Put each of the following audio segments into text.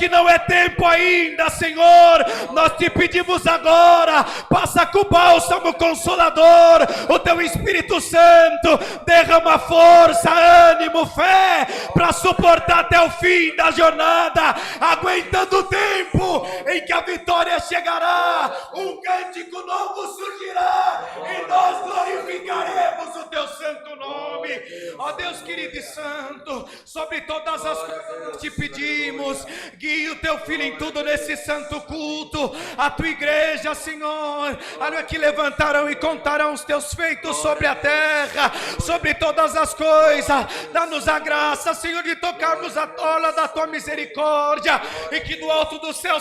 que não é tempo ainda, Senhor. Nós te pedimos agora, passa com o bálsamo consolador, o teu Espírito Santo, derrama força, ânimo, fé, para suportar até o fim da jornada, aguentando o tempo em que a vitória chegará, um cântico novo surgirá, e nós glorificaremos o teu santo nome. Ó Deus querido e santo, sobre todas as coisas te pedimos, guie o teu filho em tudo nesse santo culto, a tua igreja, Senhor, olha que levantarão e contarão os teus feitos sobre a terra, sobre todas as coisas. Dá-nos a graça, Senhor, de tocarmos a orla da tua misericórdia, e que do alto do céu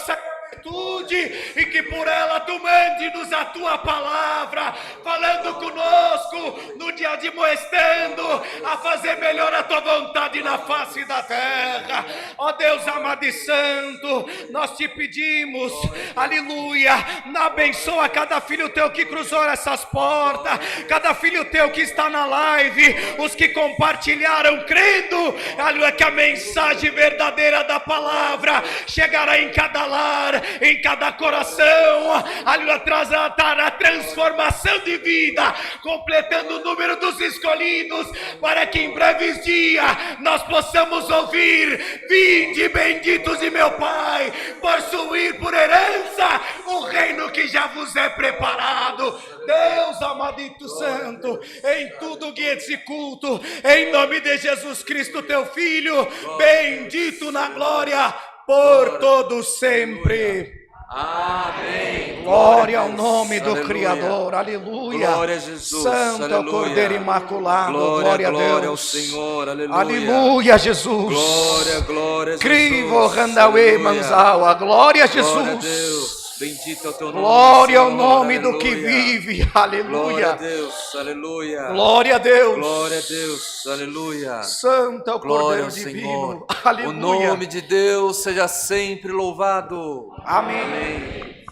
e que por ela tu mande-nos a tua palavra, falando conosco, no dia admoestando a fazer melhor a tua vontade na face da terra. Ó Deus amado e santo, nós te pedimos, aleluia, abençoa cada filho teu que cruzou essas portas, cada filho teu que está na live, os que compartilharam crendo, aleluia, que a mensagem verdadeira da palavra chegará em cada lar, em cada coração, aleluia, trará a transformação de vida, completando o número dos escolhidos, para que em breves dias nós possamos ouvir: vinde benditos de meu Pai, possuir por herança o reino que já vos é preparado. Deus amadito santo, em tudo guia esse culto, em nome de Jesus Cristo teu Filho, bendito na glória por todos sempre. Amém. Glória ao nome do Criador. Aleluia. Glória a Jesus. Santo é o Cordeiro Imaculado. Glória a Deus. Glória ao Senhor. Aleluia. Aleluia, Jesus. Glória, glória a Jesus. Crivo Randawe Manzawa. Glória a Jesus. Glória a Deus. Bendito é o teu nome. Glória ao nome aleluia. do que vive. Aleluia. Glória a Deus. Aleluia. Glória a Deus. Glória a Deus. Aleluia. Santo é o Glória Cordeiro ao divino. Senhor. Aleluia. O nome de Deus seja sempre louvado. Amém. Amém.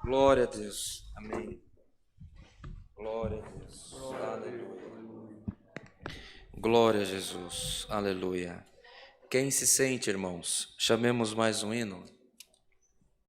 Glória a Deus. Amém. Glória a Deus. Aleluia. Glória a Jesus. Aleluia. Quem se sente, irmãos? Chamemos mais um hino.